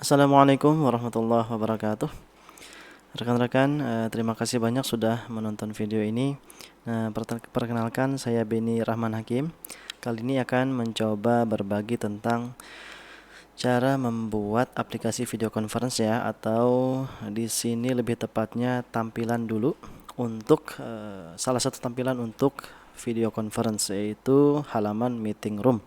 Assalamualaikum warahmatullahi wabarakatuh. Rekan-rekan, terima kasih banyak sudah menonton video ini. Perkenalkan, saya Beni Rahman Hakim. Kali ini akan mencoba berbagi tentang cara membuat aplikasi video conference ya, atau di sini lebih tepatnya tampilan dulu untuk salah satu tampilan untuk video conference, yaitu halaman meeting room.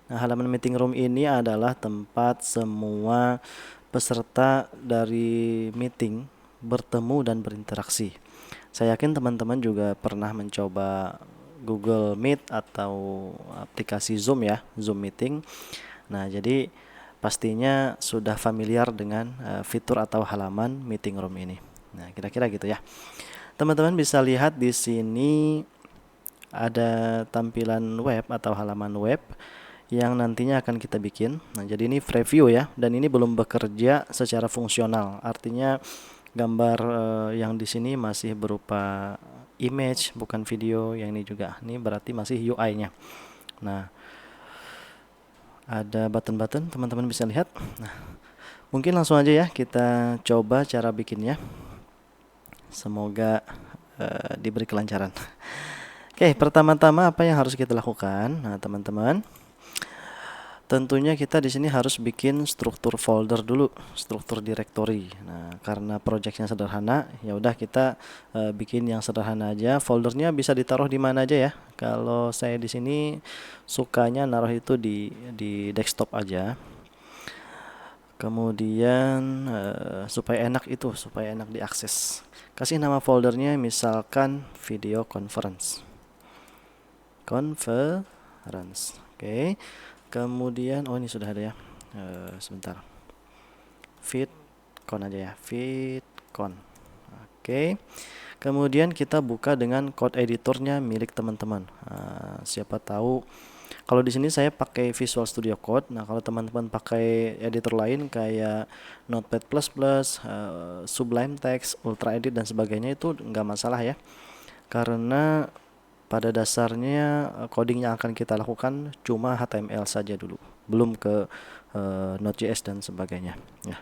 Nah, halaman meeting room ini adalah tempat semua peserta dari meeting bertemu dan berinteraksi. Saya yakin teman-teman juga pernah mencoba Google Meet atau aplikasi Zoom ya, Zoom Meeting. Nah, jadi pastinya sudah familiar dengan fitur atau halaman meeting room ini. Nah, kira-kira gitu ya. Teman-teman bisa lihat di sini ada tampilan web atau halaman web yang nantinya akan kita bikin. Nah, jadi ini preview ya, dan ini belum bekerja secara fungsional. Artinya gambar yang di sini masih berupa image, bukan video. Yang ini juga, ini berarti masih UI-nya. Nah, ada button-button, teman-teman bisa lihat. Nah, mungkin langsung aja ya kita coba cara bikinnya. Semoga diberi kelancaran. Oke, pertama-tama apa yang harus kita lakukan? Nah, teman-teman, tentunya kita di sini harus bikin struktur folder dulu, struktur directory. Nah, karena projectnya sederhana, ya udah kita bikin yang sederhana aja. Foldernya bisa ditaruh di mana aja ya. Kalau saya di sini sukanya naruh itu di desktop aja. Kemudian supaya enak diakses. Kasih nama foldernya misalkan video conference. Conference. Oke. Kemudian ini sudah ada ya. Sebentar. Vidcon aja ya. Vidcon. Oke. Kemudian kita buka dengan code editornya milik teman-teman. Siapa tahu kalau di sini saya pakai Visual Studio Code. Nah, kalau teman-teman pakai editor lain kayak Notepad++, Sublime Text, Ultra Edit dan sebagainya, itu nggak masalah ya. Karena pada dasarnya coding yang akan kita lakukan cuma HTML saja dulu, belum ke Node.js dan sebagainya. Ya,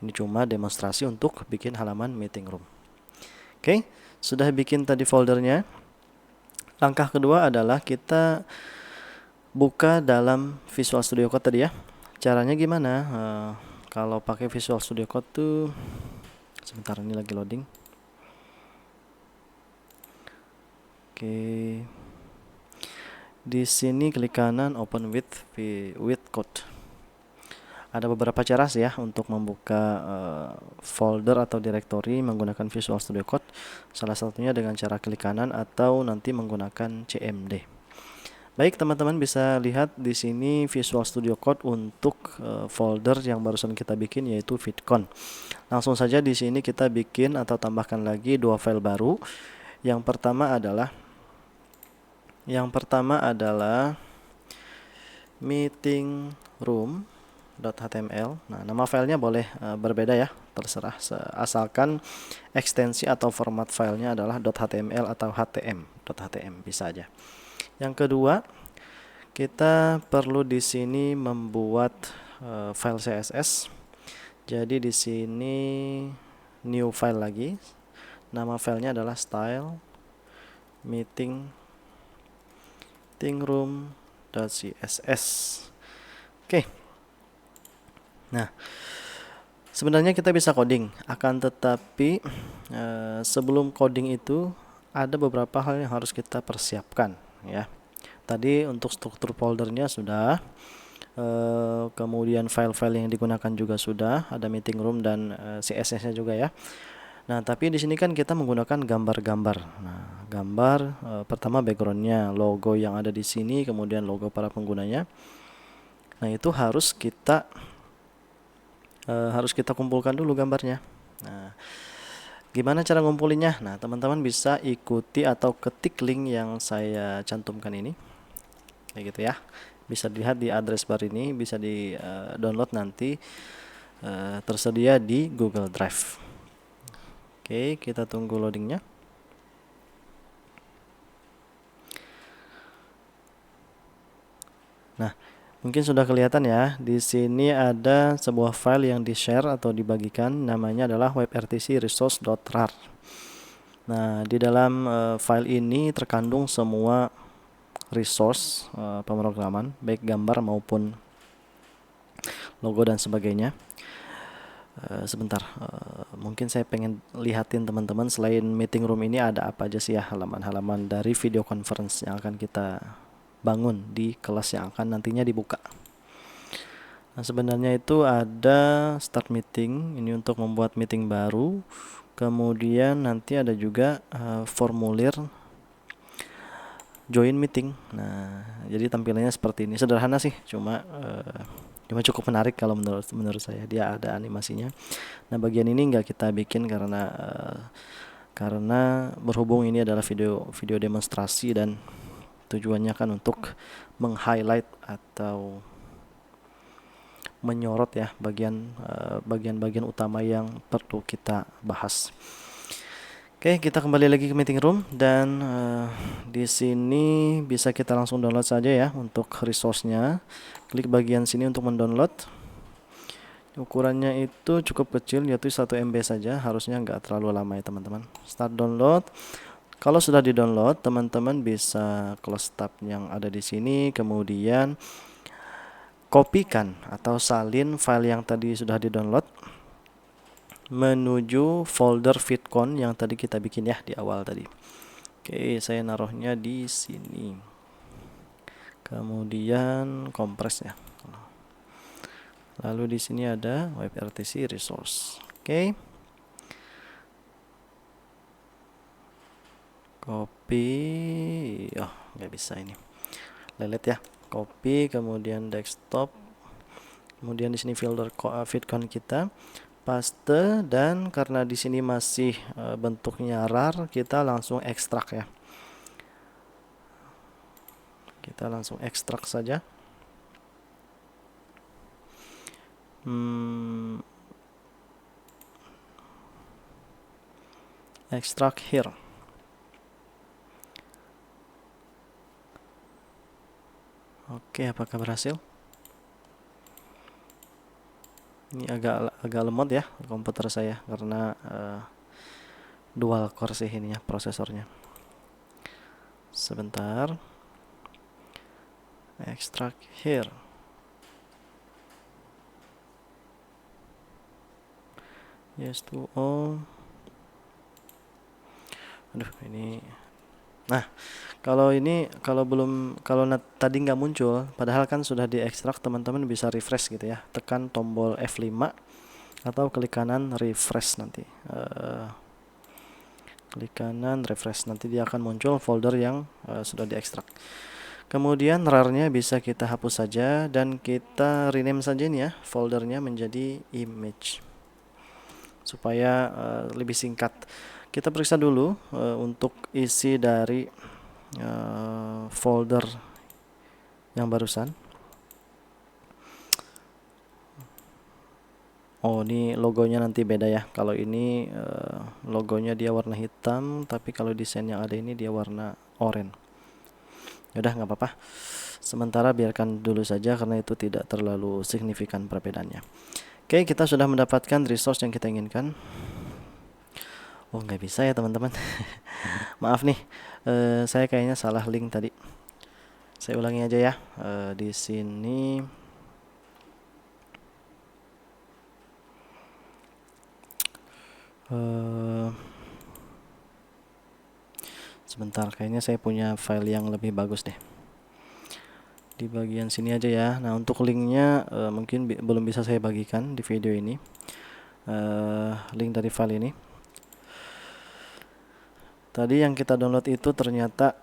ini cuma demonstrasi untuk bikin halaman meeting room. Oke, sudah bikin tadi foldernya. Langkah kedua adalah kita buka dalam Visual Studio Code tadi ya. Caranya gimana? Kalau pakai Visual Studio Code tuh, sebentar, ini lagi loading. Oke. Di sini klik kanan Open with Code. Ada beberapa cara sih ya untuk membuka folder atau directory menggunakan Visual Studio Code. Salah satunya dengan cara klik kanan atau nanti menggunakan CMD. Baik, teman-teman bisa lihat di sini Visual Studio Code untuk folder yang barusan kita bikin, yaitu vidcon. Langsung saja di sini kita bikin atau tambahkan lagi dua file baru. Yang pertama adalah meeting room.html. Nah, nama filenya boleh berbeda ya, terserah, asalkan ekstensi atau format filenya adalah .html atau htm bisa aja. Yang kedua, kita perlu di sini membuat file CSS. Jadi di sini new file lagi. Nama filenya adalah style meeting room.css. Oke. Nah, sebenarnya kita bisa coding, akan tetapi sebelum coding itu ada beberapa hal yang harus kita persiapkan ya. Tadi untuk struktur foldernya sudah, kemudian file-file yang digunakan juga sudah, ada meeting room dan CSS-nya juga ya. Nah, tapi di sini kan kita menggunakan gambar-gambar. Nah, gambar pertama backgroundnya, logo yang ada di sini, kemudian logo para penggunanya. Nah, itu harus kita kumpulkan dulu gambarnya. Nah, gimana cara ngumpulinnya? Nah, teman-teman bisa ikuti atau ketik link yang saya cantumkan ini. Kayak gitu ya. Bisa dilihat di address bar ini, bisa di download nanti, tersedia di Google Drive. Oke, kita tunggu loadingnya. Nah, Mungkin sudah kelihatan ya, di sini ada sebuah file yang di-share atau dibagikan, namanya adalah webrtc resource.rar. Nah, di dalam file ini terkandung semua resource pemrograman, baik gambar maupun logo dan sebagainya. Sebentar, mungkin saya pengen lihatin teman-teman, selain meeting room ini ada apa aja sih ya halaman-halaman dari video conference yang akan kita bangun di kelas yang akan nantinya dibuka. Nah, sebenarnya itu ada start meeting, ini untuk membuat meeting baru. Kemudian nanti ada juga formulir join meeting. Nah, jadi tampilannya seperti ini. Sederhana sih, cuma cukup menarik kalau menurut saya. Dia ada animasinya. Nah, bagian ini nggak kita bikin karena berhubung ini adalah video demonstrasi dan tujuannya kan untuk meng-highlight atau menyorot ya bagian-bagian utama yang perlu kita bahas. Oke, kita kembali lagi ke meeting room dan di sini bisa kita langsung download saja ya untuk resource-nya. Klik bagian sini untuk mendownload. Ukurannya itu cukup kecil, yaitu 1 MB saja, harusnya nggak terlalu lama ya teman-teman. Start download. Kalau sudah di-download, teman-teman bisa close tab yang ada di sini, kemudian kopikan atau salin file yang tadi sudah di-download menuju folder VidCon yang tadi kita bikin ya di awal tadi. Oke, saya naruhnya di sini. Kemudian kompres ya. Lalu di sini ada webrtc resource. Oke. Copy. Oh, nggak bisa ini. Lelet ya. Copy, kemudian desktop. Kemudian di sini folder VidCon kita. Paste, dan karena di sini masih bentuknya rar, kita langsung ekstrak ya. Kita langsung ekstrak saja. Extract here. Oke, apakah berhasil? Ini agak lemot ya komputer saya karena dual core sih ininya prosesornya. Sebentar. Extract here. Yes to all. Aduh, ini. Nah, kalau tadi nggak muncul, padahal kan sudah diekstrak, teman-teman bisa refresh gitu ya. Tekan tombol F5 atau klik kanan refresh nanti. Klik kanan refresh, nanti dia akan muncul folder yang sudah diekstrak. Kemudian rar-nya bisa kita hapus saja dan kita rename saja nih ya foldernya menjadi image supaya lebih singkat. Kita periksa dulu untuk isi dari folder yang barusan. Oh, ini logonya nanti beda ya. Kalau ini logonya dia warna hitam, tapi kalau desain yang ada ini dia warna oranye. Yaudah, nggak apa-apa. Sementara biarkan dulu saja karena itu tidak terlalu signifikan perbedaannya. Oke, kita sudah mendapatkan resource yang kita inginkan. Oh, nggak bisa ya teman-teman. Maaf nih, saya kayaknya salah link tadi. Saya ulangi aja ya. Di sini sebentar, kayaknya saya punya file yang lebih bagus deh. Di bagian sini aja ya. Nah, untuk linknya mungkin belum bisa saya bagikan di video ini. Link dari file ini. Tadi yang kita download itu ternyata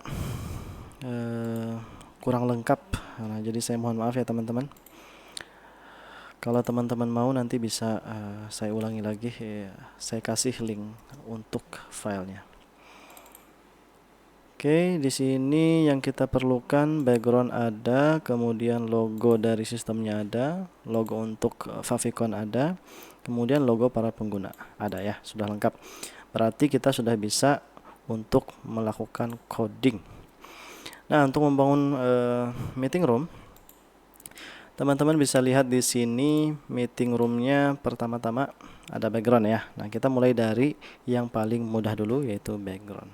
kurang lengkap. Nah, jadi saya mohon maaf ya teman-teman. Kalau teman-teman mau nanti bisa saya ulangi lagi, saya kasih link untuk filenya. Oke, di sini yang kita perlukan background ada, kemudian logo dari sistemnya ada, logo untuk favicon ada, kemudian logo para pengguna ada ya, sudah lengkap. Berarti kita sudah bisa untuk melakukan coding. Nah, untuk membangun meeting room, Teman-teman bisa lihat di sini meeting roomnya pertama-tama ada background ya. Nah, kita mulai dari yang paling mudah dulu yaitu background.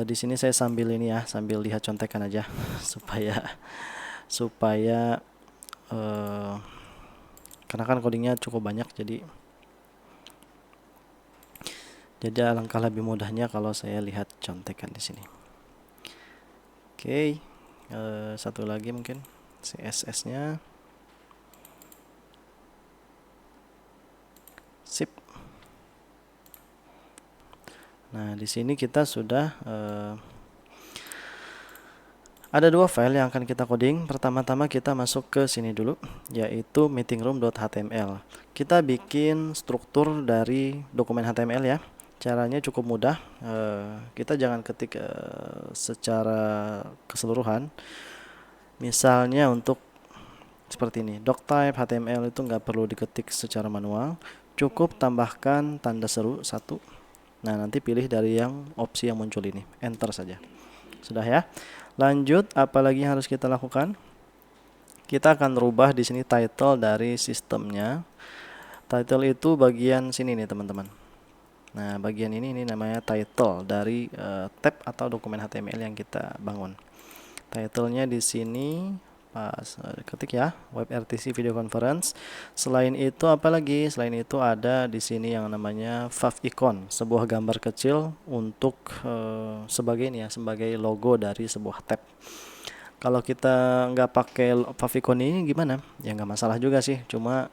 Di sini saya sambil ini ya, sambil lihat contekan aja supaya karena kan codingnya cukup banyak, jadi alangkah lebih mudahnya kalau saya lihat contekan di sini. Oke, satu lagi mungkin CSS-nya. Sip. Nah, di sini kita sudah ada dua file yang akan kita coding. Pertama-tama kita masuk ke sini dulu, yaitu meetingroom.html. Kita bikin struktur dari dokumen HTML ya. Caranya cukup mudah. Kita jangan ketik secara keseluruhan. Misalnya untuk seperti ini, doctype HTML itu nggak perlu diketik secara manual. Cukup tambahkan tanda seru 1. Nah, nanti pilih dari yang opsi yang muncul ini, enter saja. Sudah ya. Lanjut, apalagi yang harus kita lakukan? Kita akan rubah di sini title dari sistemnya. Title itu bagian sini nih, teman-teman. Nah, bagian ini namanya title dari tab atau dokumen HTML yang kita bangun. Titlenya di sini pas ketik ya, WebRTC Video Conference. Selain itu apalagi? Selain itu ada di sini yang namanya favicon, sebuah gambar kecil untuk sebagai ini ya, sebagai logo dari sebuah tab. Kalau kita nggak pakai favicon ini gimana? Ya nggak masalah juga sih, cuma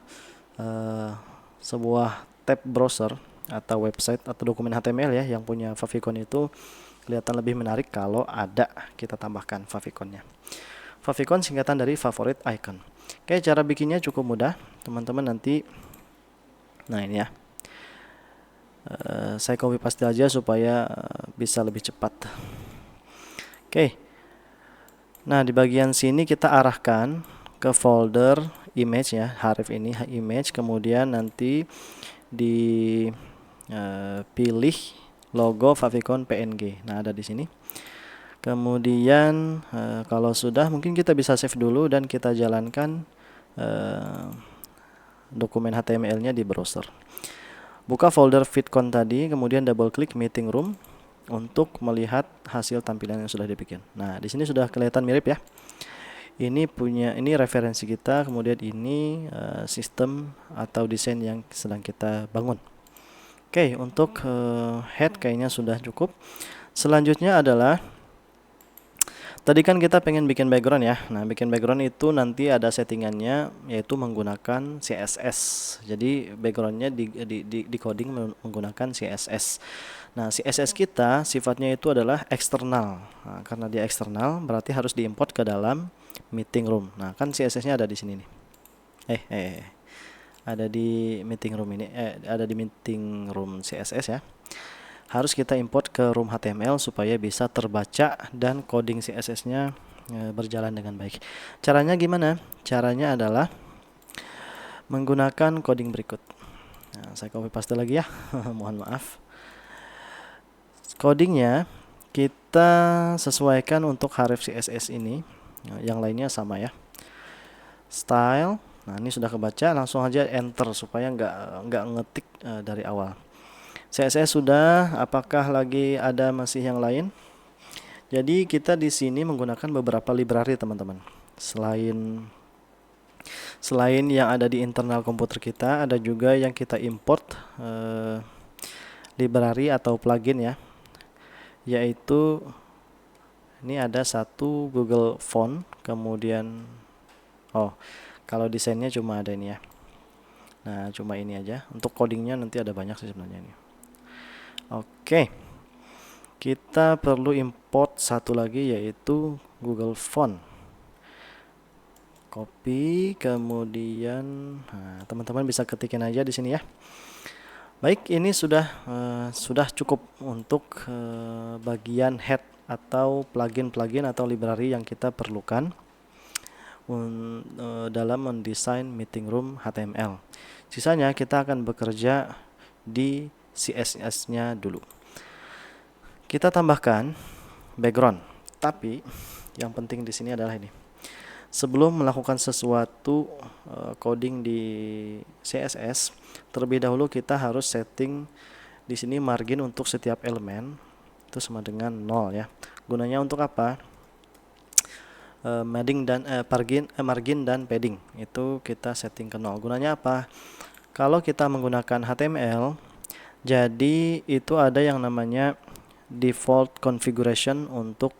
sebuah tab browser atau website atau dokumen HTML ya yang punya favicon itu kelihatan lebih menarik kalau ada kita tambahkan favicon-nya. Favicon singkatan dari favorite icon. Oke, cara bikinnya cukup mudah, teman-teman. Nanti, nah ini ya, saya copy paste aja supaya bisa lebih cepat. Oke, nah di bagian sini kita arahkan ke folder image ya, href ini image, kemudian nanti dipilih logo favicon PNG. Nah, ada di sini. Kemudian kalau sudah, mungkin kita bisa save dulu dan kita jalankan dokumen HTML-nya di browser. Buka folder vidcon tadi, kemudian double klik meeting room untuk melihat hasil tampilan yang sudah dibikin. Nah, di sini sudah kelihatan mirip ya. Ini referensi kita, kemudian ini sistem atau desain yang sedang kita bangun. Oke, untuk head kayaknya sudah cukup. Selanjutnya adalah tadi kan kita pengen bikin background ya. Nah, bikin background itu nanti ada settingannya, yaitu menggunakan CSS. Jadi backgroundnya di coding menggunakan CSS. Nah, CSS kita sifatnya itu adalah eksternal. Nah, karena dia eksternal, berarti harus diimport ke dalam meeting room. Nah, kan CSS-nya ada di sini nih. Ada di meeting room ini. Ada di meeting room CSS ya. Harus kita import ke room HTML supaya bisa terbaca dan coding CSS-nya berjalan dengan baik. Caranya gimana? Caranya adalah menggunakan coding berikut. Nah, saya copy paste lagi ya. Mohon maaf. Codingnya kita sesuaikan untuk href CSS ini. Yang lainnya sama ya. Style. Nah, ini sudah kebaca, langsung aja enter supaya nggak ngetik dari awal. CSS sudah, apakah lagi ada masih yang lain? Jadi kita di sini menggunakan beberapa library, teman-teman. Selain yang ada di internal komputer kita, ada juga yang kita import library atau plugin ya. Yaitu ini ada satu Google Font, kemudian kalau desainnya cuma ada ini ya. Nah, cuma ini aja. Untuk codingnya nanti ada banyak sih sebenarnya ini. Oke, kita perlu import satu lagi yaitu Google Font. Copy, kemudian teman-teman bisa ketikin aja di sini ya. Baik, ini sudah cukup untuk bagian head atau plugin atau library yang kita perlukan dalam mendesain meeting room HTML. Sisanya kita akan bekerja di CSS-nya dulu. Kita tambahkan background, tapi yang penting di sini adalah ini. Sebelum melakukan sesuatu coding di CSS, terlebih dahulu kita harus setting di sini margin untuk setiap elemen itu sama dengan 0 ya. Gunanya untuk apa? Margin dan padding itu kita setting ke 0. Gunanya apa? Kalau kita menggunakan HTML, jadi itu ada yang namanya default configuration untuk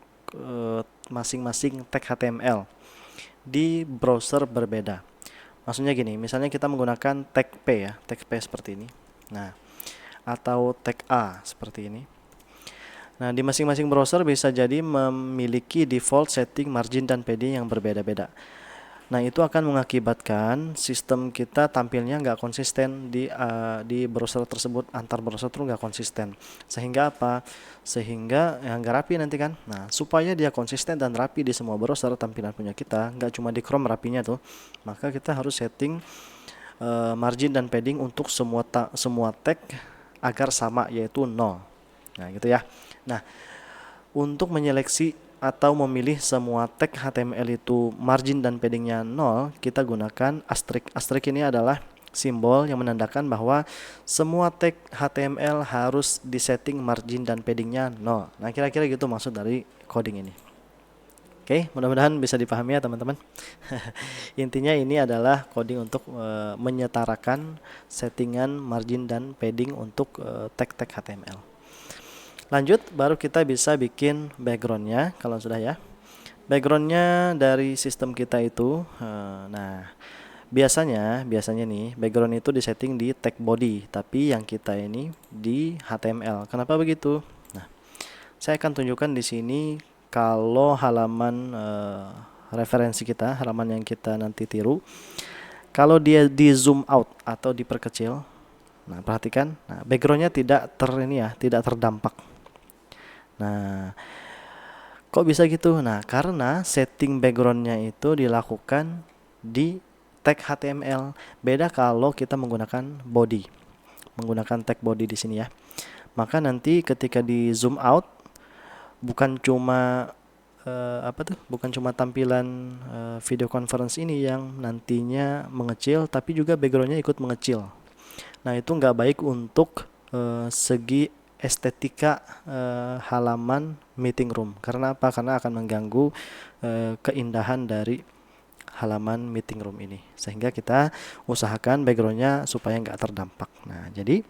masing-masing tag HTML di browser berbeda. Maksudnya gini, misalnya kita menggunakan tag P ya, tag P seperti ini. Nah, atau tag A seperti ini. Nah, di masing-masing browser bisa jadi memiliki default setting margin dan padding yang berbeda-beda. Nah, itu akan mengakibatkan sistem kita tampilnya nggak konsisten di browser tersebut, antar browser itu nggak konsisten. Sehingga apa? Sehingga nggak rapi nanti kan. Nah, supaya dia konsisten dan rapi di semua browser tampilan punya kita, nggak cuma di Chrome rapinya tuh, maka kita harus setting margin dan padding untuk semua tag agar sama, yaitu 0. Nah, gitu ya. Nah, untuk menyeleksi atau memilih semua tag HTML itu margin dan paddingnya 0, kita gunakan asterisk. Asterisk ini adalah simbol yang menandakan bahwa semua tag HTML harus disetting margin dan paddingnya 0. Nah, kira-kira gitu maksud dari coding ini. Oke, mudah-mudahan bisa dipahami ya teman-teman. Intinya ini adalah coding untuk menyetarakan settingan margin dan padding untuk tag-tag HTML. Lanjut, baru kita bisa bikin backgroundnya kalau sudah ya. Backgroundnya dari sistem kita itu, nah biasanya nih background itu disetting di tag body, tapi yang kita ini di HTML. Kenapa begitu? Nah, saya akan tunjukkan di sini kalau halaman referensi kita, halaman yang kita nanti tiru, kalau dia di zoom out atau diperkecil, nah perhatikan, nah, backgroundnya tidak terdampak. Nah, kok bisa gitu? Nah, karena setting backgroundnya itu dilakukan di tag HTML. Beda kalau kita menggunakan body, menggunakan tag body di sini ya. Maka nanti ketika di zoom out, bukan cuma bukan cuma tampilan video conference ini yang nantinya mengecil, tapi juga backgroundnya ikut mengecil. Nah, itu nggak baik untuk segi estetika halaman meeting room. Karena apa? Karena akan mengganggu keindahan dari halaman meeting room ini. Sehingga kita usahakan backgroundnya supaya nggak terdampak. Nah, jadi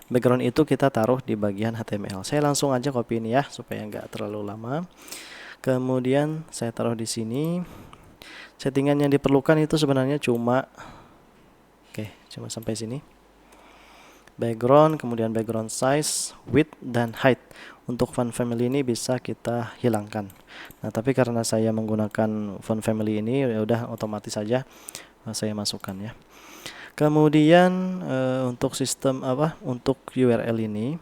background itu kita taruh di bagian HTML. Saya langsung aja copy ini ya supaya nggak terlalu lama. Kemudian saya taruh di sini. Settingan yang diperlukan itu sebenarnya cuma sampai sini. Background, kemudian background size, width, dan height. Untuk font family ini bisa kita hilangkan. Nah, tapi karena saya menggunakan font family ini, ya udah otomatis saja saya masukkan ya. Kemudian untuk sistem untuk URL ini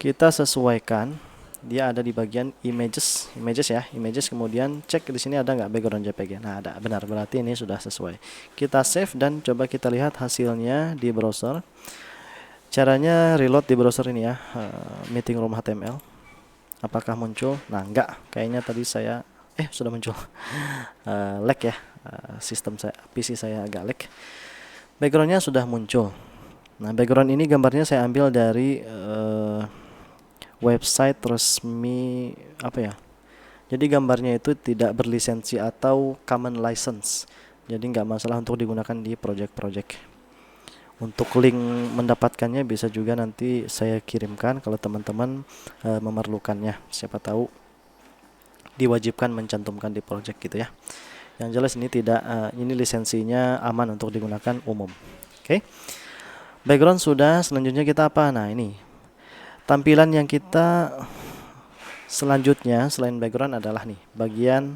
kita sesuaikan. Dia ada di bagian images ya, images. Kemudian cek di sini ada nggak background JPG. Nah, ada, benar, berarti ini sudah sesuai. Kita save dan coba kita lihat hasilnya di browser. Caranya reload di browser ini ya, meeting room HTML. Apakah muncul? Nah, enggak, kayaknya tadi saya sudah muncul. Lag ya, sistem saya, PC saya agak lag. Backgroundnya sudah muncul. Nah, background ini gambarnya saya ambil dari website resmi jadi gambarnya itu tidak berlisensi atau common license, jadi nggak masalah untuk digunakan di project-project. Untuk link mendapatkannya bisa juga nanti saya kirimkan kalau teman-teman memerlukannya, siapa tahu diwajibkan mencantumkan di project gitu ya. Yang jelas ini ini lisensinya aman untuk digunakan umum. Oke. Background sudah, selanjutnya kita apa? Nah, ini tampilan yang kita selanjutnya selain background adalah nih bagian,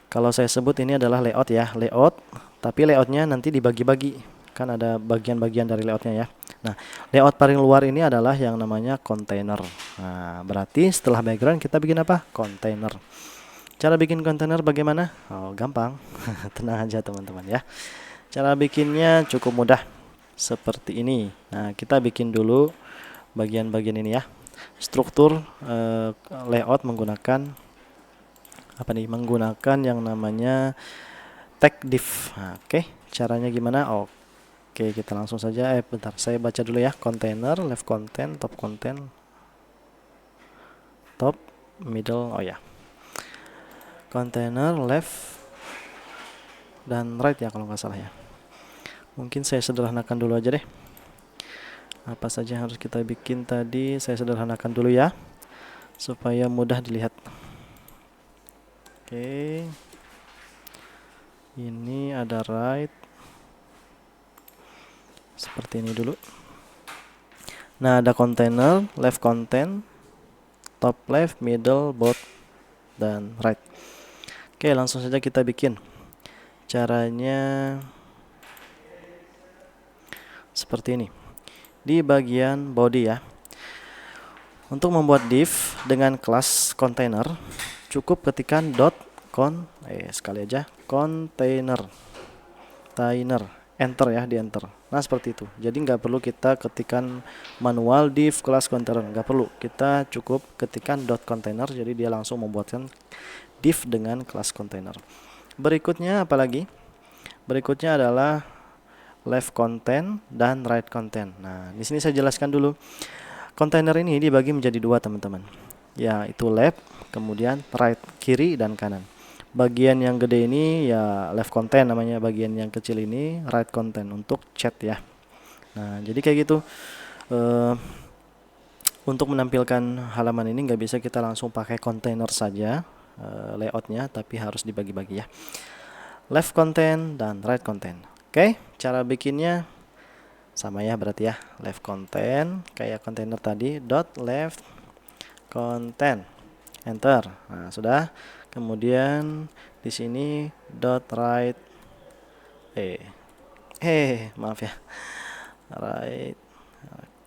kalau saya sebut ini adalah layout ya, layout, tapi layoutnya nanti dibagi-bagi, kan ada bagian-bagian dari layoutnya ya. Nah, layout paling luar ini adalah yang namanya container. Nah, berarti setelah background kita bikin apa? Container. Cara bikin container bagaimana? Oh, gampang. Tenang aja teman-teman ya. Cara bikinnya cukup mudah, seperti ini. Nah, kita bikin dulu bagian-bagian ini ya. Struktur layout menggunakan menggunakan yang namanya tag div. Nah, oke, caranya gimana? Oke, kita langsung saja. Bentar, saya baca dulu ya. Container, left content, top, middle. Oh ya, container, left dan right ya kalau nggak salah ya. Mungkin saya sederhanakan dulu aja deh. Apa saja yang harus kita bikin tadi, saya sederhanakan dulu ya, supaya mudah dilihat. Oke, ini ada right, seperti ini dulu. Nah, ada container, left content, top left, middle, bottom, dan right. Oke, langsung saja kita bikin. Caranya seperti ini. Di bagian body ya. Untuk membuat div dengan kelas container, cukup ketikkan sekali aja container, enter ya, di enter. Nah, seperti itu. Jadi nggak perlu kita ketikkan manual div kelas container, nggak perlu. Kita cukup ketikkan .container, jadi dia langsung membuatkan div dengan kelas container. Berikutnya apalagi? Berikutnya adalah left content dan right content. Nah, di sini saya jelaskan dulu. Kontainer ini dibagi menjadi dua, teman-teman. Yaitu left, kemudian right, kiri dan kanan. Bagian yang gede ini ya left content namanya, bagian yang kecil ini right content untuk chat ya. Nah, jadi kayak gitu. Untuk menampilkan halaman ini nggak bisa kita langsung pakai container saja layoutnya, tapi harus dibagi-bagi ya. Left content dan right content. Oke, cara bikinnya sama ya berarti ya. Left content kayak container tadi, left content, enter. Nah, sudah. Kemudian di sini right maaf ya, right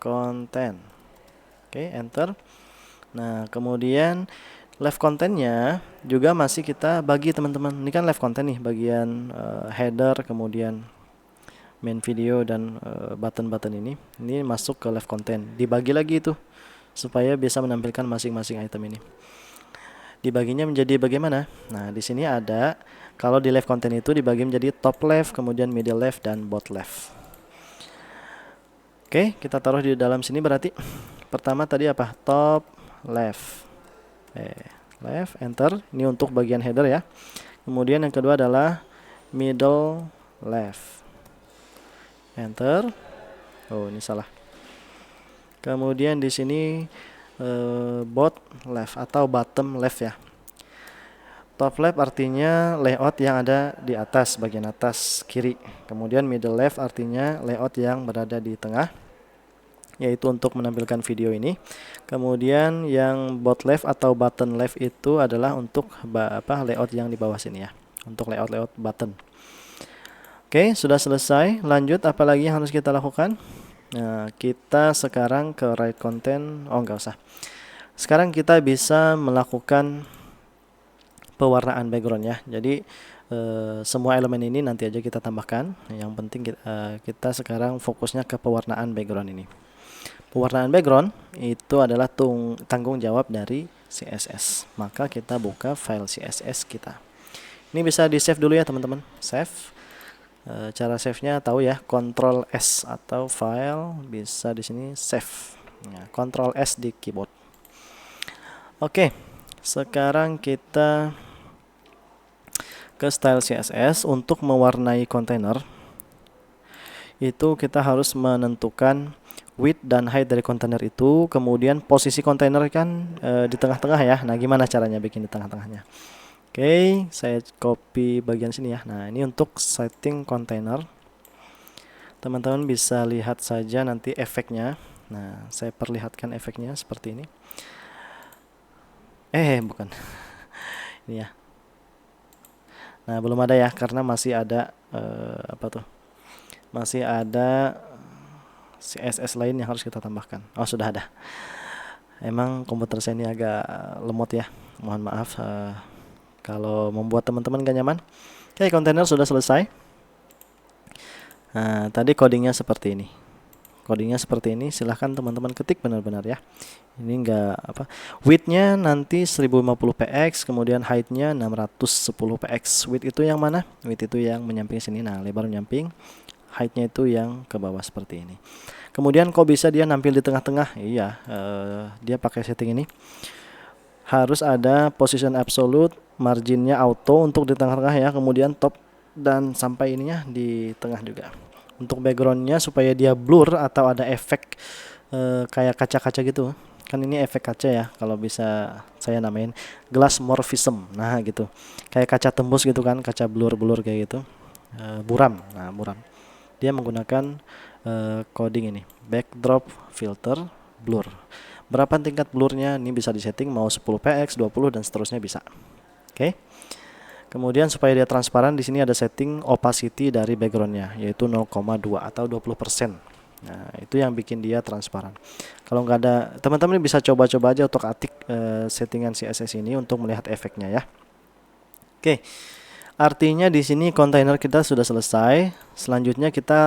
content. Oke, enter. Nah, kemudian left contentnya juga masih kita bagi, teman-teman. Ini kan left content nih, bagian header, kemudian main video dan button-button ini masuk ke left content. Dibagi lagi itu supaya bisa menampilkan masing-masing item ini. Dibaginya menjadi bagaimana? Nah, di sini ada, kalau di left content itu dibagi menjadi top left, kemudian middle left dan bottom left. Oke, kita taruh di dalam sini berarti. Pertama tadi apa? Top left. Left, enter. Ini untuk bagian header ya. Kemudian yang kedua adalah middle left. Enter. Oh, ini salah. Kemudian di sini bottom left atau bottom left ya. Top left artinya layout yang ada di atas, bagian atas kiri. Kemudian middle left artinya layout yang berada di tengah, yaitu untuk menampilkan video ini. Kemudian yang bottom left atau button left itu adalah untuk layout yang di bawah sini ya, untuk layout button. Oke, sudah selesai. Lanjut, apalagi yang harus kita lakukan? Nah, kita sekarang ke right content. Oh, nggak usah. Sekarang kita bisa melakukan pewarnaan background ya. Jadi semua elemen ini nanti aja kita tambahkan. Yang penting kita sekarang fokusnya ke pewarnaan background ini. Pewarnaan background itu adalah tanggung jawab dari CSS. Maka kita buka file CSS kita. Ini bisa di save dulu ya, teman-teman. Save. Cara save-nya tahu ya, Ctrl S atau file bisa di sini save. Nah, Ctrl S di keyboard. Oke, sekarang kita ke style CSS. Untuk mewarnai kontainer itu kita harus menentukan width dan height dari kontainer itu, kemudian posisi kontainer kan di tengah-tengah ya. Nah, gimana caranya bikin di tengah-tengahnya? Oke, saya copy bagian sini ya. Nah, ini untuk setting kontainer. Teman-teman bisa lihat saja nanti efeknya. Nah, saya perlihatkan efeknya seperti ini. Bukan. Ini ya. Nah, belum ada ya, karena masih ada masih ada CSS lain yang harus kita tambahkan. Oh, sudah ada. Emang komputer saya ini agak lemot ya. Mohon maaf kalau membuat teman-teman gak nyaman. Oke, kontainer sudah selesai. Nah, tadi codingnya seperti ini. codingnya seperti ini. Silahkan teman-teman ketik benar-benar ya. Ini enggak apa, width-nya nanti 1050 px, kemudian height-nya 610 px. Width itu yang mana? Width itu yang menyamping sini. Nah, lebar menyamping. Height-nya itu yang ke bawah seperti ini. Kemudian kok bisa dia nampil di tengah-tengah? Iya, dia pakai setting ini. Harus ada position absolute, marginnya auto untuk di tengah-tengah ya. Kemudian top dan sampai ininya di tengah juga. Untuk backgroundnya supaya dia blur atau ada efek kayak kaca-kaca gitu. Kan ini efek kaca ya, kalau bisa saya namain glass morphism. Nah gitu, kayak kaca tembus gitu kan, kaca blur-blur kayak gitu, buram. Nah buram, dia menggunakan coding ini, backdrop filter blur. Berapa tingkat blurnya ini bisa disetting, mau 10 px, 20 dan seterusnya bisa. Oke. Kemudian supaya dia transparan, di sini ada setting opacity dari backgroundnya, yaitu 0,2 atau 20%. Nah, itu yang bikin dia transparan. Kalau nggak ada, teman-teman bisa coba-coba aja untuk atik settingan CSS ini untuk melihat efeknya ya. Oke, artinya di sini kontainer kita sudah selesai. Selanjutnya kita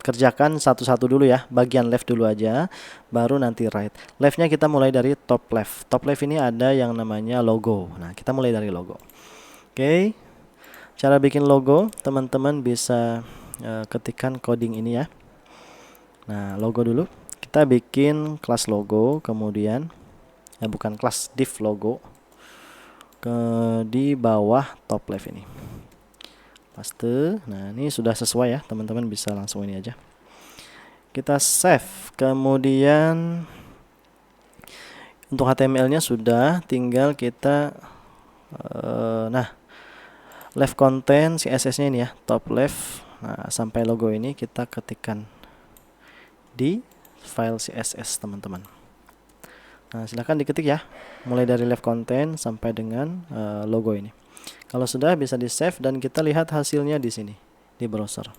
kerjakan satu-satu dulu ya. Bagian left dulu aja, baru nanti right. Leftnya kita mulai dari top left. Top left ini ada yang namanya logo. Nah, kita mulai dari logo. Oke, cara bikin logo teman-teman bisa ketikkan coding ini ya. Nah, logo dulu. Kita bikin kelas logo, kemudian bukan kelas, div logo di bawah top left ini. Paste. Nah, ini sudah sesuai ya, teman-teman bisa langsung ini aja. Kita save. Kemudian untuk HTML-nya sudah, tinggal kita left content CSS-nya ini ya, top left. Nah, sampai logo ini kita ketikkan di file CSS teman-teman. Nah, silahkan diketik ya, mulai dari left content sampai dengan logo ini. Kalau sudah, bisa di save dan kita lihat hasilnya di sini di browser.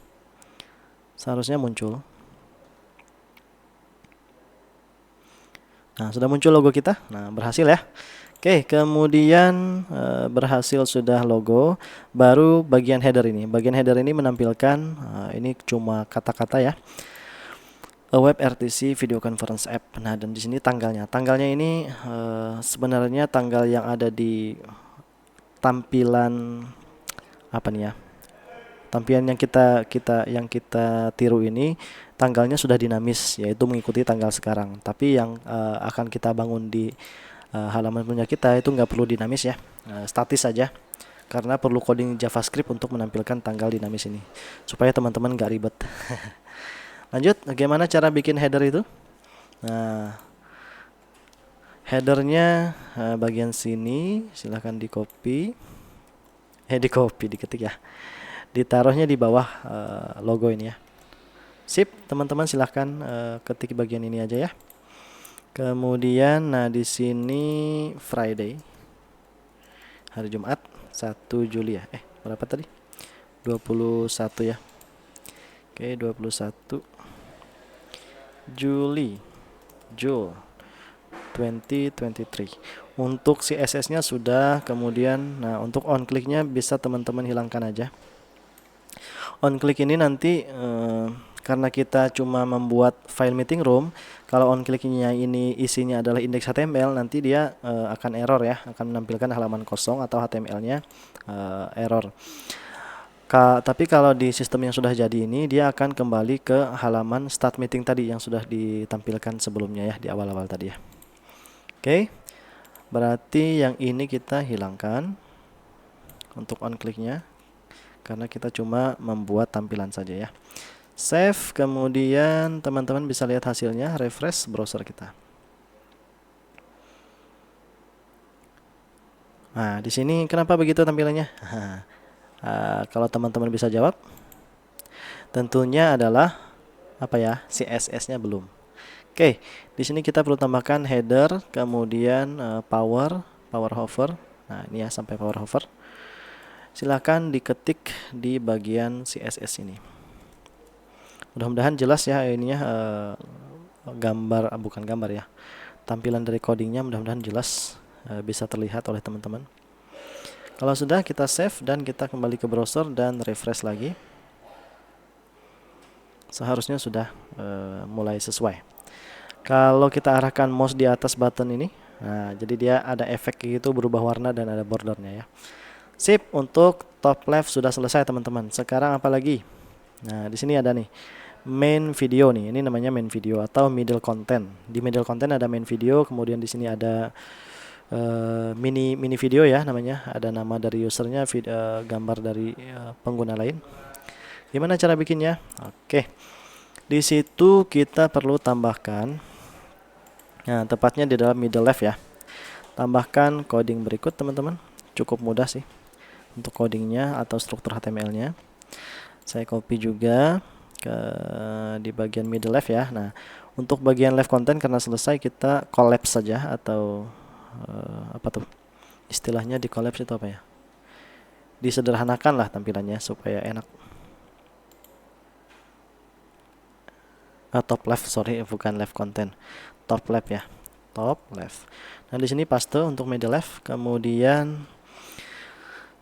Seharusnya muncul. Nah, sudah muncul logo kita. Nah, berhasil ya. Oke, kemudian berhasil sudah logo, baru bagian header ini. Bagian header ini menampilkan ini cuma kata-kata ya. A web RTC video conference app. Nah, dan di sini tanggalnya. Tanggalnya ini sebenarnya tanggal yang ada di tampilan apa nih ya? Tampilan yang kita tiru ini tanggalnya sudah dinamis, yaitu mengikuti tanggal sekarang. Tapi yang akan kita bangun di halaman punya kita itu nggak perlu dinamis ya, statis saja. Karena perlu coding JavaScript untuk menampilkan tanggal dinamis ini, supaya teman-teman nggak ribet. Lanjut, bagaimana cara bikin header itu? Nah, headernya bagian sini, silahkan diketik ya. Ditaruhnya di bawah logo ini ya. Sip, teman-teman silahkan ketik bagian ini aja ya. Kemudian, nah di sini Friday, hari Jumat, 1 Juli ya. Berapa tadi? 21 ya. Oke, 21 Juli 2023. Untuk CSS-nya sudah, kemudian nah untuk on click-nya bisa teman-teman hilangkan aja. On click ini nanti karena kita cuma membuat file meeting room, kalau on click-nya ini isinya adalah index HTML, nanti dia akan error ya, akan menampilkan halaman kosong atau HTML-nya error. Tapi kalau di sistem yang sudah jadi ini, dia akan kembali ke halaman start meeting tadi yang sudah ditampilkan sebelumnya ya, di awal-awal tadi ya. Oke, berarti yang ini kita hilangkan untuk on click-nya, karena kita cuma membuat tampilan saja ya. Save, kemudian teman-teman bisa lihat hasilnya, refresh browser kita. Nah, di sini kenapa begitu tampilannya? Kalau teman-teman bisa jawab, tentunya adalah apa ya? CSS-nya belum. Oke, di sini kita perlu tambahkan header, kemudian power hover. Nah, ini ya sampai power hover. Silahkan diketik di bagian CSS ini. Mudah-mudahan jelas ya ininya, bukan gambar ya. Tampilan dari codingnya mudah-mudahan jelas, bisa terlihat oleh teman-teman. Kalau sudah, kita save dan kita kembali ke browser dan refresh lagi. seharusnya sudah mulai sesuai. Kalau kita arahkan mouse di atas button ini, nah jadi dia ada efek gitu, berubah warna dan ada bordernya ya. Sip, untuk top left sudah selesai teman-teman. Sekarang apa lagi? Nah, di sini ada nih main video nih. Ini namanya main video atau middle content. Di middle content ada main video, kemudian di sini ada mini video ya namanya. Ada nama dari usernya, gambar dari pengguna lain. Gimana cara bikinnya? Oke. Di situ kita perlu tambahkan, nah tepatnya di dalam middle left ya. Tambahkan coding berikut teman-teman. Cukup mudah sih untuk codingnya atau struktur HTML-nya. Saya copy juga di bagian middle left ya. Nah, untuk bagian left content karena selesai, kita collapse saja atau apa tuh istilahnya, di collapse itu apa ya, disederhanakan lah tampilannya supaya enak. Top left, sorry, bukan left content, top left ya, top left. Nah, di sini paste untuk middle left. Kemudian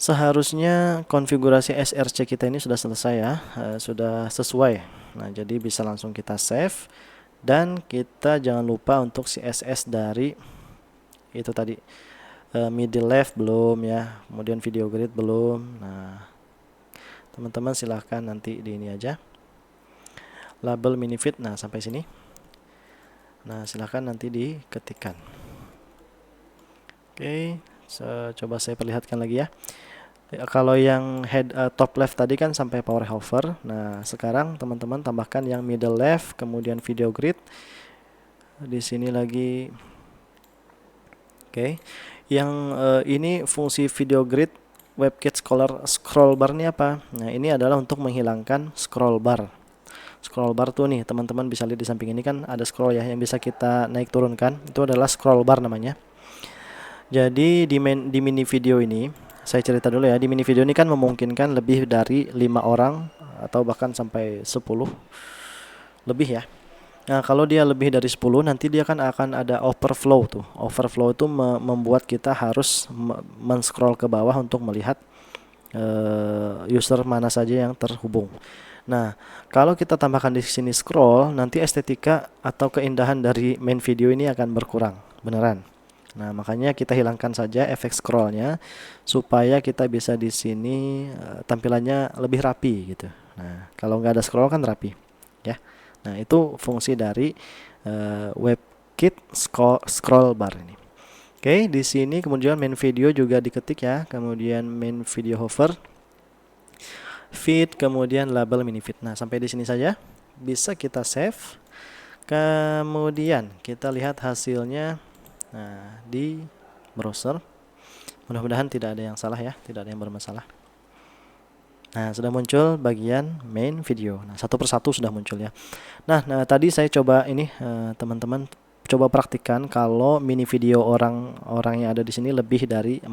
seharusnya konfigurasi src kita ini sudah selesai ya, sudah sesuai. Nah, jadi bisa langsung kita save. Dan kita jangan lupa untuk CSS dari itu tadi, middle left belum ya, kemudian video grid belum. Nah, teman-teman silahkan nanti di ini aja, label minifeed. Nah, sampai sini. Nah, silahkan nanti diketikkan. Oke, coba saya perlihatkan lagi ya. Kalau yang top left tadi kan sampai power hover. Nah, sekarang teman-teman tambahkan yang middle left, kemudian video grid. Di sini lagi. Oke. Yang ini fungsi video grid WebKit scroll bar ini apa? Nah, ini adalah untuk menghilangkan scroll bar. Scroll bar tuh nih, teman-teman bisa lihat di samping ini kan ada scroll ya yang bisa kita naik turunkan. Itu adalah scroll bar namanya. Jadi di mini video ini, saya cerita dulu ya, di mini video ini kan memungkinkan lebih dari 5 orang atau bahkan sampai 10 lebih ya. Nah, kalau dia lebih dari 10 nanti dia kan akan ada overflow tuh. Overflow itu membuat kita harus men-scroll ke bawah untuk melihat user mana saja yang terhubung. Nah, kalau kita tambahkan di sini scroll, nanti estetika atau keindahan dari main video ini akan berkurang, beneran. Nah, makanya kita hilangkan saja efek scrollnya supaya kita bisa di sini tampilannya lebih rapi gitu. Nah, kalau nggak ada scroll kan rapi, ya. Nah, itu fungsi dari WebKit scroll bar ini. Oke, di sini kemudian main video juga diketik ya, kemudian main video hover, feed, kemudian label minifeed. Nah, sampai di sini saja. Bisa kita save. Kemudian kita lihat hasilnya. Nah, di browser. Mudah-mudahan tidak ada yang salah ya, tidak ada yang bermasalah. Nah, sudah muncul bagian main video. Nah, satu persatu sudah muncul ya. Nah, tadi saya coba ini teman-teman coba praktikkan kalau mini video orang yang ada di sini lebih dari 4.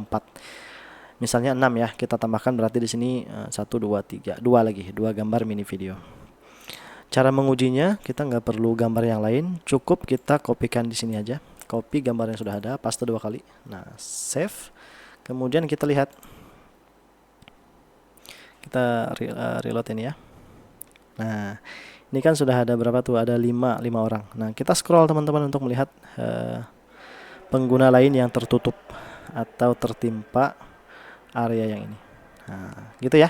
Misalnya 6 ya, kita tambahkan berarti di sini 1 2 3, 2 lagi, 2 gambar mini video. Cara mengujinya kita nggak perlu gambar yang lain, cukup kita kopikan di sini aja. Copy gambar yang sudah ada, paste 2 kali. Nah, save. Kemudian kita lihat. Kita reload ini ya. Nah, ini kan sudah ada berapa tuh? Ada 5 orang. Nah, kita scroll teman-teman untuk melihat pengguna lain yang tertutup atau tertimpa area yang ini. Nah, gitu ya.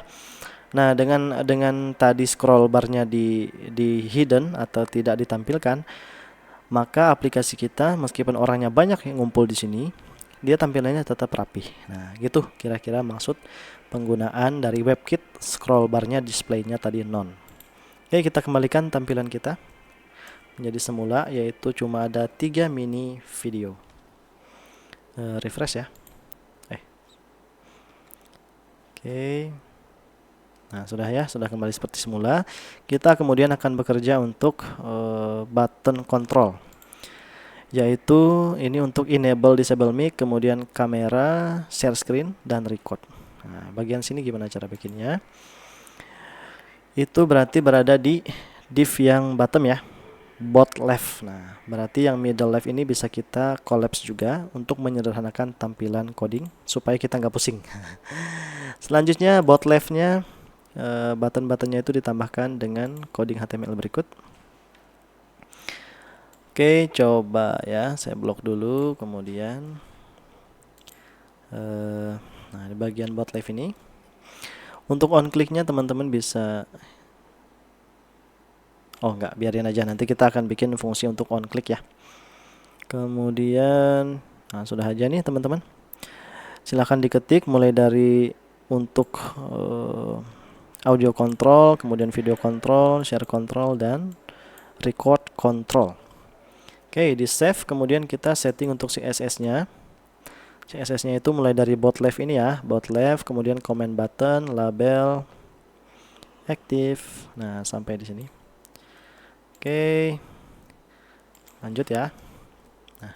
Nah, dengan tadi scroll barnya di hidden atau tidak ditampilkan, maka aplikasi kita meskipun orangnya banyak yang ngumpul di sini, dia tampilannya tetap rapi. Nah, gitu kira-kira maksud penggunaan dari WebKit scroll barnya displaynya tadi non. Oke, kita kembalikan tampilan kita menjadi semula, yaitu cuma ada 3 mini video. Refresh ya. Oke. Nah, sudah ya, sudah kembali seperti semula. Kita kemudian akan bekerja untuk button control, yaitu ini untuk enable disable mic, kemudian kamera, share screen, dan record. Nah, bagian sini gimana cara bikinnya? Itu berarti berada di div yang bottom ya, bottom left. Nah, berarti yang middle left ini bisa kita collapse juga untuk menyederhanakan tampilan coding supaya kita nggak pusing. Selanjutnya bottom leftnya button-buttonnya itu ditambahkan dengan coding HTML berikut. Oke, coba ya, saya blok dulu, kemudian nah di bagian bot live ini, untuk on clicknya teman-teman bisa, oh enggak, biarin aja, nanti kita akan bikin fungsi untuk on click ya. Kemudian, nah sudah aja nih teman-teman. Silahkan diketik mulai dari untuk audio control, kemudian video control, share control, dan record control. Oke, di save, kemudian kita setting untuk CSS-nya. CSS-nya itu mulai dari bot left ini ya, bot left, kemudian comment button, label, active. Nah, sampai di sini. Oke, lanjut ya. Nah,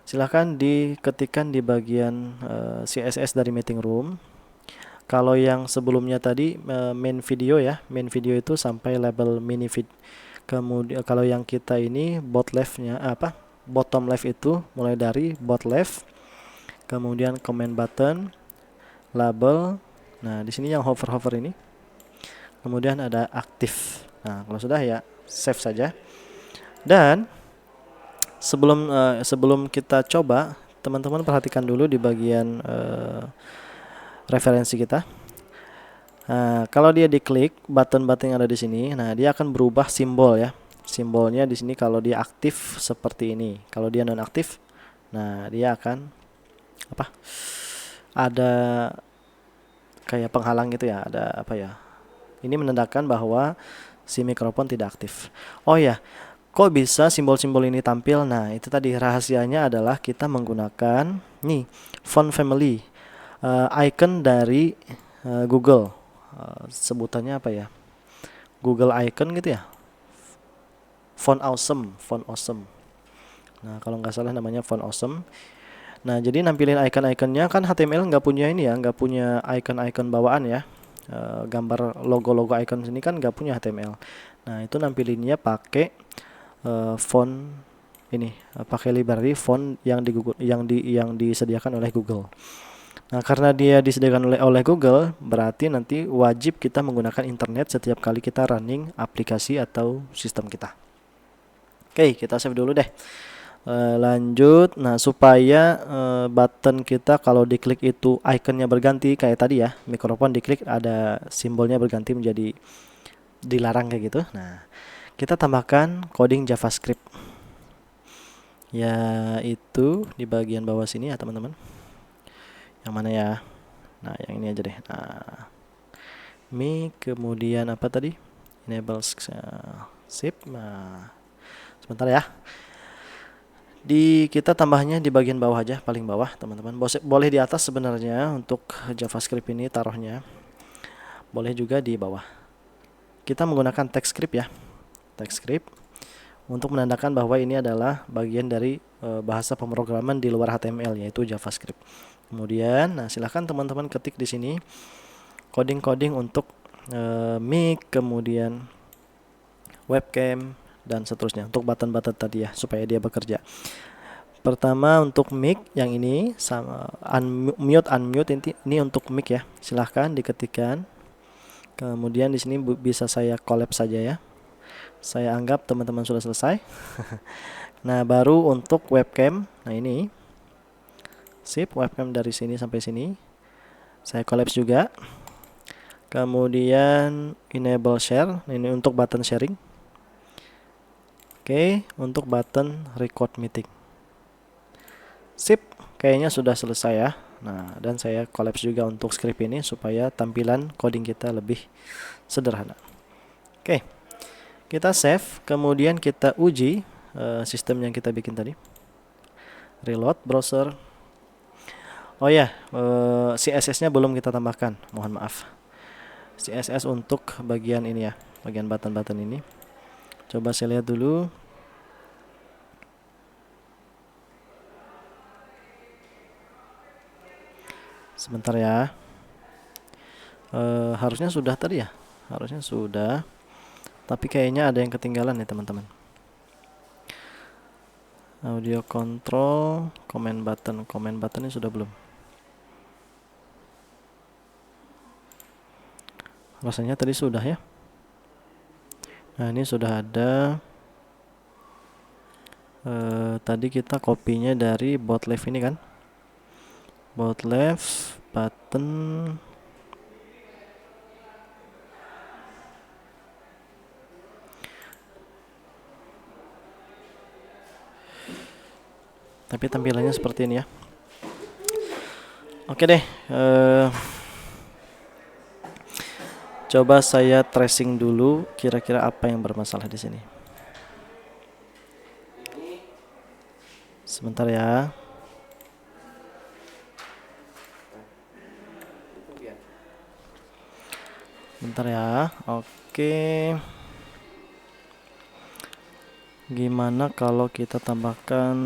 silahkan diketikkan di bagian CSS dari meeting room. Kalau yang sebelumnya tadi main video ya, main video itu sampai label mini vid. Kemudian kalau yang kita ini bot leftnya bottom left itu mulai dari bot left, kemudian comment button, label. Nah di sini yang hover ini, kemudian ada aktif. Nah kalau sudah ya save saja. Dan sebelum kita coba, teman-teman perhatikan dulu di bagian referensi kita. Nah, kalau dia diklik button-button yang ada di sini, nah dia akan berubah simbol ya. Simbolnya di sini kalau dia aktif seperti ini. Kalau dia non-aktif, nah dia akan apa? Ada kayak penghalang gitu ya, ada apa ya? Ini menandakan bahwa si mikrofon tidak aktif. Oh ya, kok bisa simbol-simbol ini tampil? Nah, itu tadi rahasianya adalah kita menggunakan nih font family, icon dari Google. Sebutannya apa ya, Google icon gitu ya, font awesome. Nah kalau nggak salah namanya font awesome. Nah jadi nampilin icon-iconnya, kan HTML nggak punya ini ya, nggak punya icon-icon bawaan ya, gambar logo-logo icon sini kan nggak punya HTML. Nah itu nampilinnya pakai font ini, pakai library font yang di Google, yang disediakan oleh Google. Nah, karena dia disediakan oleh Google, berarti nanti wajib kita menggunakan internet setiap kali kita running aplikasi atau sistem kita. Oke, kita save dulu deh. Lanjut. Nah, supaya button kita kalau diklik itu ikonnya berganti kayak tadi ya, mikrofon diklik ada simbolnya berganti menjadi dilarang kayak gitu. Nah, kita tambahkan coding JavaScript. Yaitu di bagian bawah sini ya, teman-teman. Yang mana ya? Nah yang ini aja deh. Nah kemudian apa tadi, enable sip. Nah sebentar ya, kita tambahnya di bagian bawah aja, paling bawah teman-teman. Boleh di atas sebenarnya untuk JavaScript ini taruhnya, boleh juga di bawah. Kita menggunakan TypeScript ya, TypeScript untuk menandakan bahwa ini adalah bagian dari bahasa pemrograman di luar HTML, yaitu JavaScript. Kemudian, nah silahkan teman-teman ketik di sini coding-coding untuk mic, kemudian webcam, dan seterusnya untuk button-button tadi ya, supaya dia bekerja. Pertama untuk mic yang ini sama unmute ini untuk mic ya. Silahkan diketikkan. Kemudian di sini bisa saya collapse saja ya. Saya anggap teman-teman sudah selesai. Nah, baru untuk webcam. Nah, ini sip, webcam dari sini sampai sini saya collapse juga. Kemudian enable share, ini untuk button sharing. Oke, untuk button record meeting. Sip, kayaknya sudah selesai ya. Nah, dan saya collapse juga untuk script ini supaya tampilan coding kita lebih sederhana. Oke, kita save, kemudian kita uji sistem yang kita bikin tadi. Reload browser. Oh ya, CSS-nya belum kita tambahkan, mohon maaf. CSS untuk bagian ini ya, bagian button-button ini. Coba saya lihat dulu. Sebentar ya. Harusnya sudah tadi ya, harusnya sudah. Tapi kayaknya ada yang ketinggalan nih teman-teman. Audio control, comment button ini sudah belum? Rasanya tadi sudah ya. Nah, ini sudah ada. Tadi kita kopinya dari bot left ini kan. Bot left button. Tapi tampilannya seperti ini ya. Oke deh. Coba saya tracing dulu kira-kira apa yang bermasalah di sini. Sebentar ya. Bentar ya. Oke. Gimana kalau kita tambahkan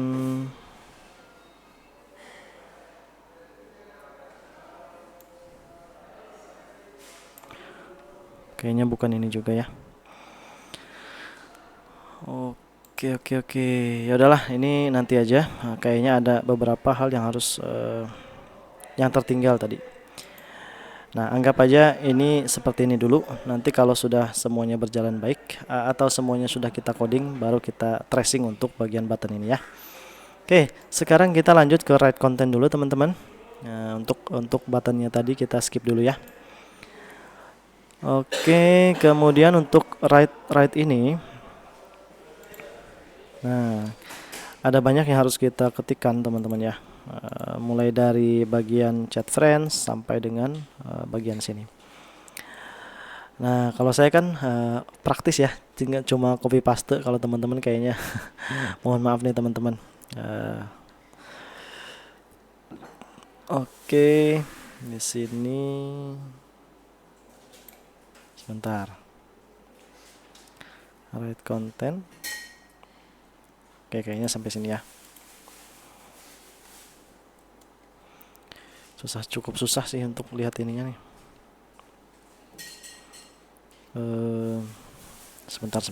kayaknya bukan ini juga ya. Oke. Ya udahlah, ini nanti aja. Nah, kayaknya ada beberapa hal yang harus yang tertinggal tadi. Nah, anggap aja ini seperti ini dulu. Nanti kalau sudah semuanya berjalan baik atau semuanya sudah kita coding, baru kita tracing untuk bagian button ini ya. Oke, sekarang kita lanjut ke write content dulu teman-teman. Nah, untuk buttonnya tadi kita skip dulu ya. Oke, kemudian untuk write ini, nah ada banyak yang harus kita ketikkan teman-teman ya. Mulai dari bagian chat friends sampai dengan bagian sini. Nah, kalau saya kan praktis ya, tinggal cuma copy paste. Kalau teman-teman kayaknya mohon maaf nih teman-teman. Oke, di sini sebentar. Write content. Oke, kayaknya sampai sini ya. Cukup susah sih untuk lihat ininya nih. Sebentar.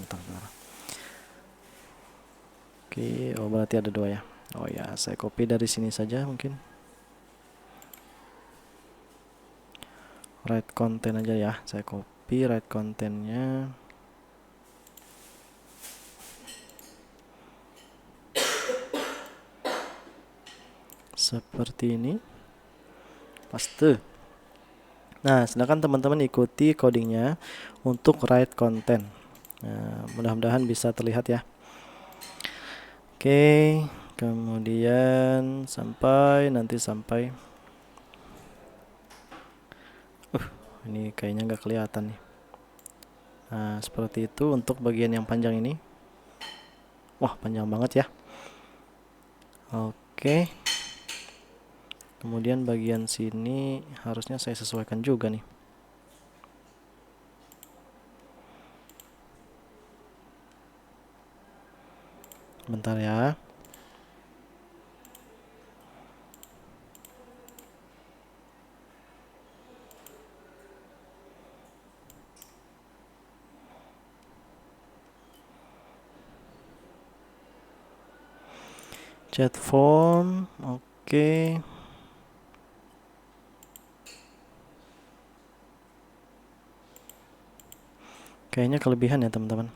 Oke, oh berarti ada dua ya. Oh ya, saya copy dari sini saja mungkin. Write content aja ya, saya copy write contentnya. Seperti ini. Paste. Nah, sedangkan teman-teman ikuti codingnya untuk write content. Nah, mudah-mudahan bisa terlihat ya. Oke, kemudian sampai ini kayaknya nggak kelihatan nih. Nah, seperti itu untuk bagian yang panjang ini. Wah, panjang banget ya. Oke. Kemudian bagian sini harusnya saya sesuaikan juga nih. Bentar ya. Chat form, oke. Kayaknya kelebihan ya teman-teman.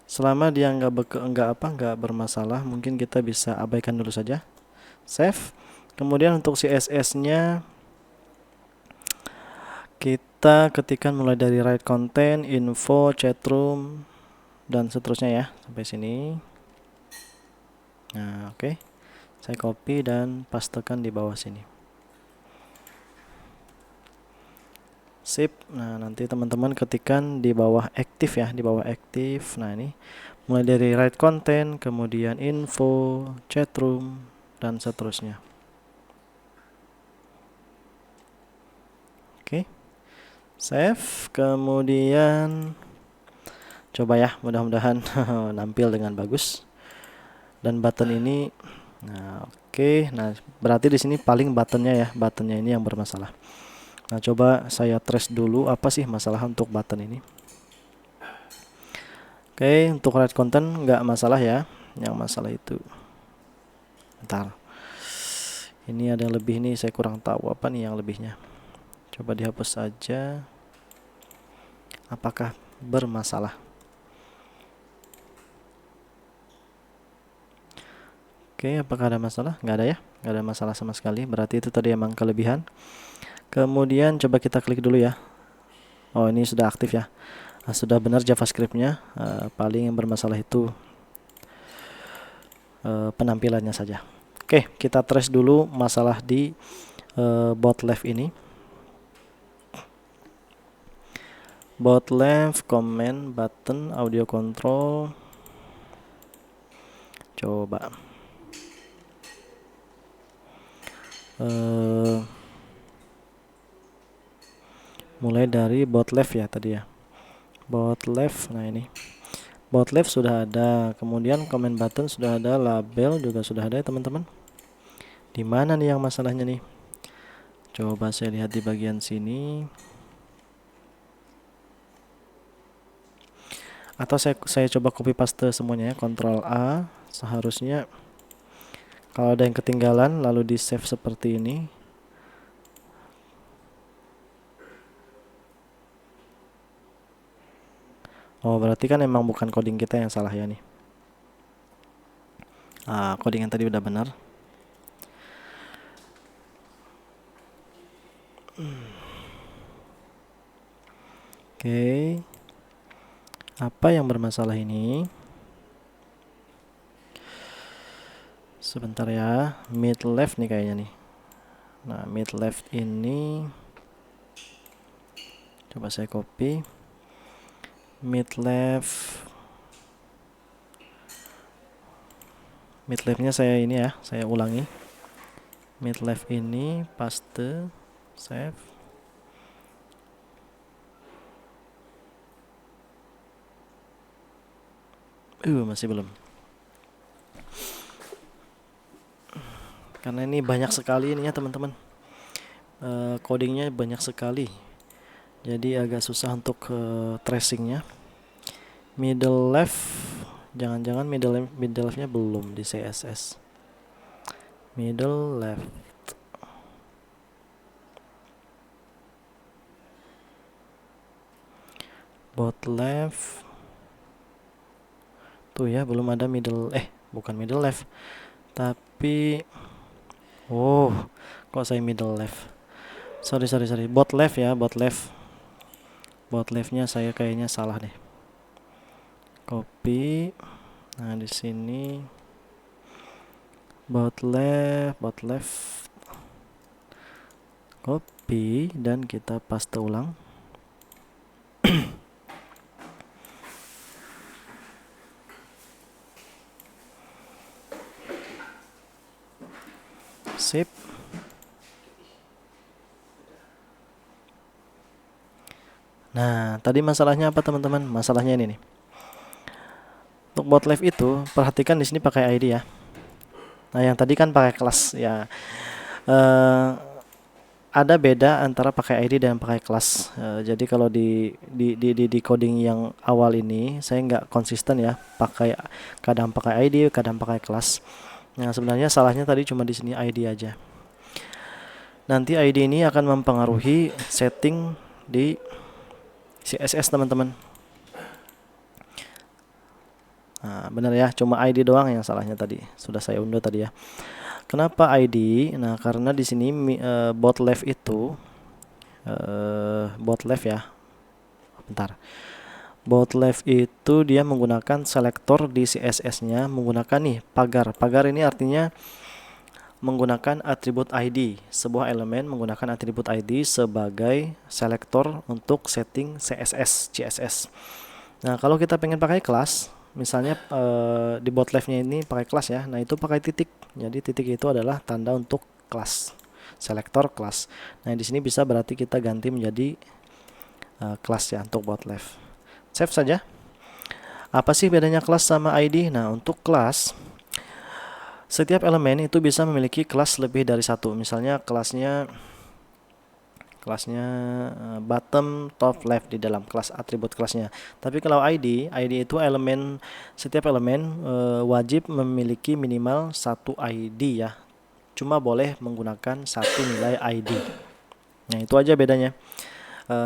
Selama dia nggak bermasalah, mungkin kita bisa abaikan dulu saja. Save. Kemudian untuk CSS-nya kita ketikkan mulai dari write content, info, chatroom, dan seterusnya ya sampai sini. Nah, oke. Saya copy dan pastekan di bawah sini. Sip. Nah, nanti teman-teman ketikkan di bawah aktif ya, di bawah aktif. Nah, ini mulai dari write content, kemudian info, chatroom, dan seterusnya. Oke. Save, kemudian coba ya, mudah-mudahan nampil dengan bagus. Dan button ini, nah oke. Nah, berarti di sini paling buttonnya ini yang bermasalah. Nah, coba saya trace dulu apa sih masalah untuk button ini. Oke, untuk write content nggak masalah ya. Yang masalah itu, bentar. Ini ada yang lebih nih, saya kurang tahu apa nih yang lebihnya. Coba dihapus saja. Apakah bermasalah? Oke, apakah ada masalah? Nggak ada ya? Nggak ada masalah sama sekali. Berarti itu tadi emang kelebihan. Kemudian coba kita klik dulu ya. Oh, ini sudah aktif ya. Sudah benar JavaScript-nya. Paling yang bermasalah itu penampilannya saja. Oke, kita trace dulu masalah di bot left ini. Bot left, command, button, audio control. Coba. Mulai dari bot left ya tadi ya. Bot left, nah ini. Bot left sudah ada, kemudian command button sudah ada, label juga sudah ada ya teman-teman. Di mana nih yang masalahnya nih? Coba saya lihat di bagian sini. Atau saya coba copy paste semuanya ya, Ctrl A. Seharusnya kalau ada yang ketinggalan lalu di save seperti ini. Oh, berarti kan emang bukan coding kita yang salah ya nih. Coding yang tadi udah benar. Oke. Apa yang bermasalah ini? Sebentar ya, mid left nih kayaknya nih. Nah, mid left ini coba saya copy. Mid leftnya saya ini ya, saya ulangi. Mid left ini paste, save. Masih belum. Karena ini banyak sekali ini ya teman-teman. Codingnya banyak sekali. Jadi agak susah untuk tracingnya. Middle left, jangan-jangan middle leftnya belum di CSS. Middle left. Bot left. Tuh ya, belum ada middle, bukan middle left. Tapi kok saya middle left? Sorry. Bot left ya, bot left. Bot leftnya saya kayaknya salah deh. Copy. Nah, di sini bot left. Copy dan kita paste ulang. Sip. Nah, tadi masalahnya apa teman-teman? Masalahnya ini nih. Untuk bot left itu, perhatikan di sini pakai ID ya. Nah, yang tadi kan pakai kelas ya. Ada beda antara pakai ID dan pakai kelas. Jadi kalau di coding yang awal ini saya nggak konsisten ya, kadang pakai ID, kadang pakai kelas. Nah, sebenarnya salahnya tadi cuma di sini ID aja. Nanti ID ini akan mempengaruhi setting di CSS teman-teman. Nah, benar ya, cuma ID doang yang salahnya tadi. Sudah saya unduh tadi ya. Kenapa ID? Nah, karena di sini bot left itu bot left ya. Bentar. Bot left itu dia menggunakan selektor di CSS-nya menggunakan nih pagar. Pagar ini artinya menggunakan atribut ID. Sebuah elemen menggunakan atribut ID sebagai selektor untuk setting CSS. Nah, kalau kita pengen pakai kelas, misalnya di bot left-nya ini pakai kelas ya. Nah, itu pakai titik. Jadi titik itu adalah tanda untuk kelas, selektor kelas. Nah, di sini bisa berarti kita ganti menjadi kelas ya untuk bot left. Save saja. Apa sih bedanya kelas sama ID? Nah, untuk kelas, setiap elemen itu bisa memiliki kelas lebih dari satu. Misalnya kelasnya bottom, top, left di dalam kelas atribut kelasnya. Tapi kalau ID itu setiap elemen wajib memiliki minimal satu ID ya. Cuma boleh menggunakan satu nilai ID. Nah, itu aja bedanya.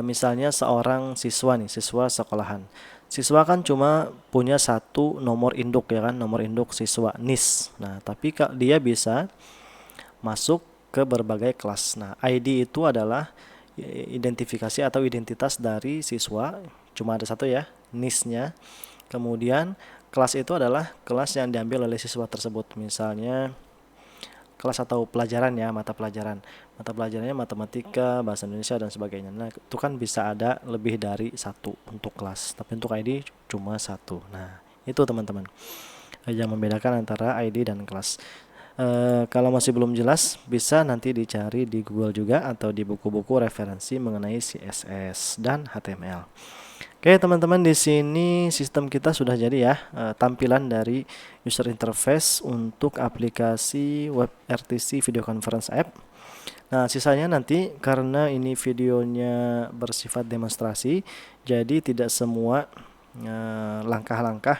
Misalnya seorang siswa nih, siswa sekolahan. Siswa kan cuma punya satu nomor induk ya kan, nomor induk siswa NIS. Nah, tapi dia bisa masuk ke berbagai kelas. Nah, ID itu adalah identifikasi atau identitas dari siswa, cuma ada satu ya, NIS-nya. Kemudian kelas itu adalah kelas yang diambil oleh siswa tersebut. Misalnya kelas atau pelajaran ya, mata pelajaran. Mata pelajarannya matematika, bahasa Indonesia dan sebagainya. Nah, itu kan bisa ada lebih dari satu untuk kelas, tapi untuk ID cuma satu. Nah, itu teman-teman yang membedakan antara ID dan kelas. Kalau masih belum jelas, bisa nanti dicari di Google juga atau di buku-buku referensi mengenai CSS dan HTML. Oke, teman-teman, di sini sistem kita sudah jadi ya, tampilan dari user interface untuk aplikasi WebRTC Video Conference App. Nah, sisanya nanti karena ini videonya bersifat demonstrasi, jadi tidak semua langkah-langkah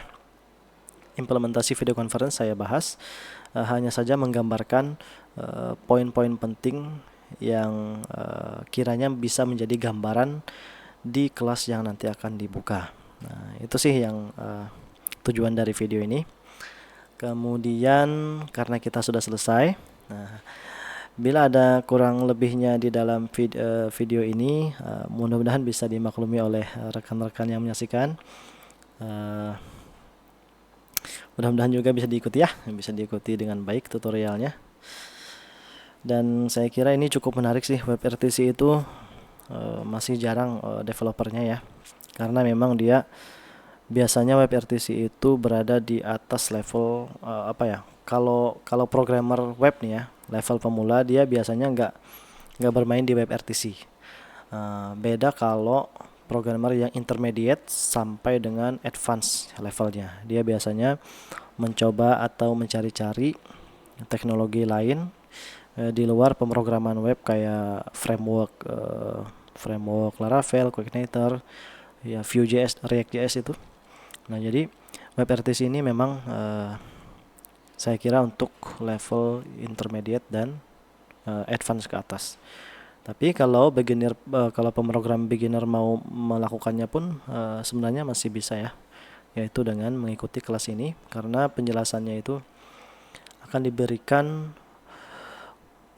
implementasi video conference saya bahas. Hanya saja menggambarkan poin-poin penting yang kiranya bisa menjadi gambaran di kelas yang nanti akan dibuka. Nah, itu sih yang tujuan dari video ini. Kemudian karena kita sudah selesai, nah, bila ada kurang lebihnya di dalam video ini, mudah-mudahan bisa dimaklumi oleh rekan-rekan yang menyaksikan. Mudah-mudahan juga bisa diikuti ya, bisa diikuti dengan baik tutorialnya. Dan saya kira ini cukup menarik sih, WebRTC itu masih jarang developernya ya, karena memang dia biasanya WebRTC itu berada di atas level kalau programmer web nih ya, level pemula dia biasanya nggak bermain di WebRTC. Beda kalau programmer yang intermediate sampai dengan advance levelnya, dia biasanya mencoba atau mencari-cari teknologi lain di luar pemrograman web kayak framework Laravel, Coordinator, ya Vue.js, React.js itu. Nah, jadi WebRTC ini memang saya kira untuk level intermediate dan advance ke atas. Tapi kalau kalau pemrogram beginner mau melakukannya pun sebenarnya masih bisa ya, yaitu dengan mengikuti kelas ini, karena penjelasannya itu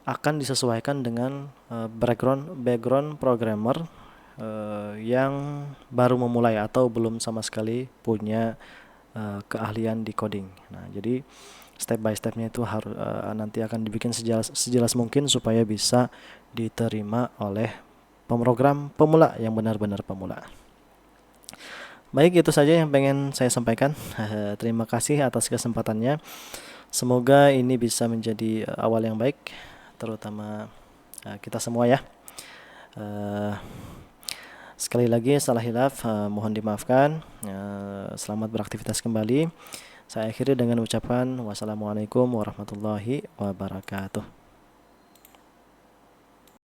akan disesuaikan dengan background programmer yang baru memulai atau belum sama sekali punya keahlian di coding. Nah, jadi step by stepnya itu harus nanti akan dibikin sejelas mungkin supaya bisa diterima oleh pemrogram pemula yang benar-benar pemula. Baik, itu saja yang pengen saya sampaikan. Terima kasih atas kesempatannya. Semoga ini bisa menjadi awal yang baik, terutama kita semua ya. Sekali lagi salah hilaf mohon dimaafkan. Selamat beraktivitas kembali. Saya akhiri dengan ucapan wassalamualaikum warahmatullahi wabarakatuh.